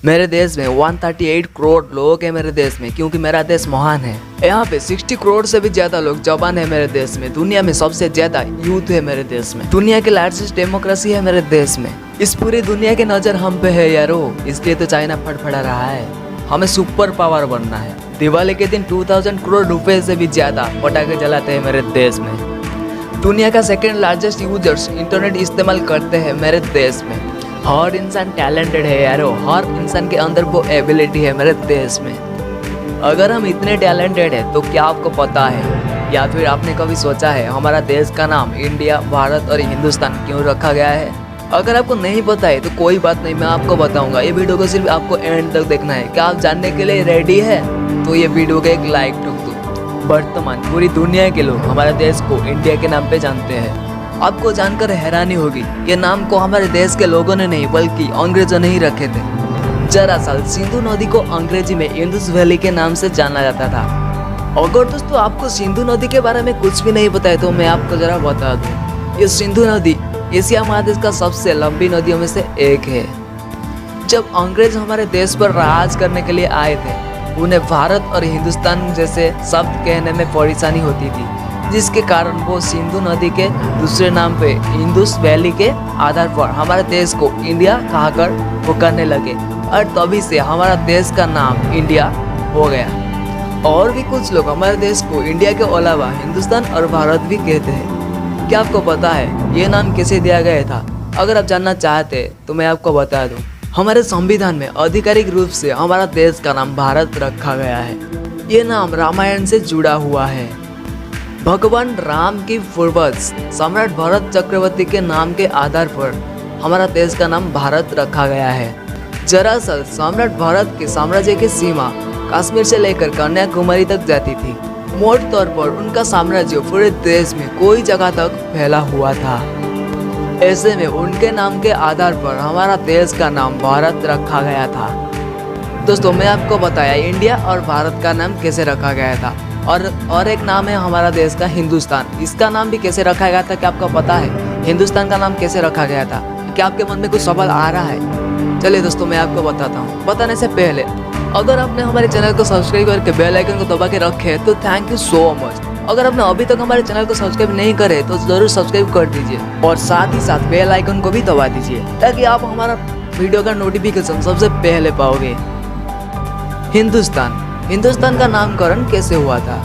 मेरे देश में 138 करोड़ लोग हैं मेरे देश में, क्योंकि मेरा देश महान है। यहाँ पे 60 करोड़ से भी ज्यादा लोग जवान है मेरे देश में। दुनिया में सबसे ज्यादा यूथ है मेरे देश में। दुनिया की लार्जेस्ट डेमोक्रेसी है मेरे देश में। इस पूरी दुनिया की नजर हम पे है यारो, इसलिए तो चाइना फड़फड़ा रहा है। हमें सुपर पावर बनना है। दिवाली के दिन 2000 करोड़ रुपए से भी ज्यादा पटाखे जलाते हैं मेरे देश में। दुनिया का सेकेंड लार्जेस्ट यूजर्स इंटरनेट इस्तेमाल करते हैं मेरे देश में। हर इंसान टैलेंटेड है यारो, हर इंसान के अंदर वो एबिलिटी है मेरे देश में। अगर हम इतने टैलेंटेड है तो क्या आपको पता है या फिर आपने कभी सोचा है हमारा देश का नाम इंडिया, भारत और हिंदुस्तान क्यों रखा गया है? अगर आपको नहीं पता है तो कोई बात नहीं, मैं आपको बताऊंगा। ये वीडियो को सिर्फ आपको एंड तक देखना है। क्या आप जानने के लिए रेडी है? तो ये वीडियो को एक लाइक ठोक दो। वर्तमान पूरी दुनिया के लोग हमारे देश को इंडिया के नाम पे जानते हैं। आपको जानकर हैरानी होगी, ये नाम को हमारे देश के लोगों ने नहीं बल्कि अंग्रेजों ने ही रखे थे। दरअसल सिंधु नदी को अंग्रेजी में इंडस वैली के नाम से जाना जाता था। अगर दोस्तों आपको सिंधु नदी के बारे में कुछ भी नहीं पता है तो मैं आपको जरा बता दूं। ये सिंधु नदी एशिया महादेश का सबसे लंबी नदियों में से एक है। जब अंग्रेज हमारे देश पर राज करने के लिए आए थे, उन्हें भारत और हिंदुस्तान जैसे शब्द कहने में परेशानी होती थी, जिसके कारण वो सिंधु नदी के दूसरे नाम पे इंडस वैली के आधार पर हमारे देश को इंडिया कहकर पुकारने लगे और तभी से हमारा देश का नाम इंडिया हो गया। और भी कुछ लोग हमारे देश को इंडिया के अलावा हिंदुस्तान और भारत भी कहते हैं। क्या आपको पता है ये नाम कैसे दिया गया था? अगर आप जानना चाहते तो मैं आपको बता दूं। हमारे संविधान में आधिकारिक रूप से हमारा देश का नाम भारत रखा गया है। ये नाम रामायण से जुड़ा हुआ है। भगवान राम की पूर्वज सम्राट भरत चक्रवर्ती के नाम के आधार पर हमारा देश का नाम भारत रखा गया है। दरअसल सम्राट भरत के साम्राज्य की सीमा कश्मीर से लेकर कन्याकुमारी तक जाती थी। मोटे तौर पर उनका साम्राज्य पूरे देश में कोई जगह तक फैला हुआ था। ऐसे में उनके नाम के आधार पर हमारा देश का नाम भारत रखा गया था। दोस्तों मैं आपको बताया इंडिया और भारत का नाम कैसे रखा गया था। और एक नाम है हमारा देश का हिंदुस्तान। इसका नाम भी कैसे रखा गया था क्या आपको पता है? हिंदुस्तान का नाम कैसे रखा गया था? क्या आपके मन में कुछ सवाल आ रहा है? चलिए दोस्तों मैं आपको बताता हूँ। बताने से पहले अगर आपने हमारे चैनल को सब्सक्राइब करके बेल आइकन को दबा के रखे तो थैंक यू सो मच। अगर आपने अभी तक हमारे चैनल को सब्सक्राइब नहीं करे तो जरूर सब्सक्राइब कर दीजिए और साथ ही साथ बेल आइकन को भी दबा दीजिए ताकि आप हमारा वीडियो का नोटिफिकेशन सबसे पहले पाओगे। हिंदुस्तान का नामकरण कैसे हुआ था?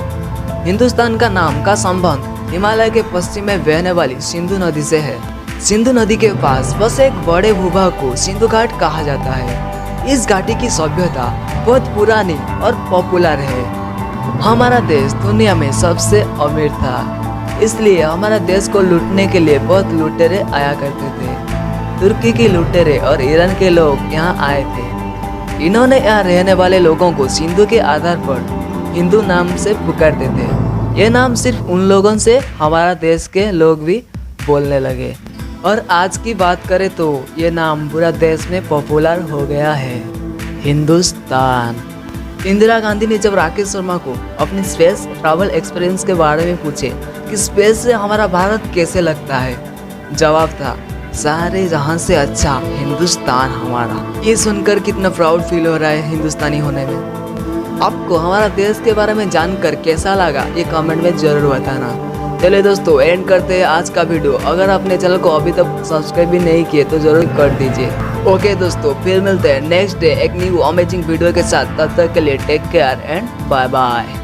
हिंदुस्तान का नाम का संबंध हिमालय के पश्चिम में बहने वाली सिंधु नदी से है। सिंधु नदी के पास बस एक बड़े भूभाग को सिंधु घाट कहा जाता है। इस घाटी की सभ्यता बहुत पुरानी और पॉपुलर है। हमारा देश दुनिया में सबसे अमीर था, इसलिए हमारा देश को लूटने के लिए बहुत लुटेरे आया करते थे। तुर्की के लुटेरे और ईरान के लोग यहाँ आए थे। इन्होंने यहाँ रहने वाले लोगों को सिंधु के आधार पर हिंदू नाम से पुकारते थे। ये नाम सिर्फ उन लोगों से हमारा देश के लोग भी बोलने लगे और आज की बात करें तो ये नाम पूरा देश में पॉपुलर हो गया है, हिंदुस्तान। इंदिरा गांधी ने जब राकेश शर्मा को अपनी स्पेस ट्रैवल एक्सपीरियंस के बारे में पूछे कि स्पेस से हमारा भारत कैसे लगता है, जवाब था सारे जहां से अच्छा हिंदुस्तान हमारा। ये सुनकर कितना प्राउड फील हो रहा है हिंदुस्तानी होने में। आपको हमारा देश के बारे में जानकर कैसा लगा ये कमेंट में जरूर बताना। चलिए दोस्तों एंड करते हैं आज का वीडियो। अगर आपने चैनल को अभी तक सब्सक्राइब भी नहीं किए तो जरूर कर दीजिए। ओके दोस्तों फिर मिलते हैं नेक्स्ट डे एक न्यू अमेजिंग वीडियो के साथ। तब तक के लिए take care and bye bye.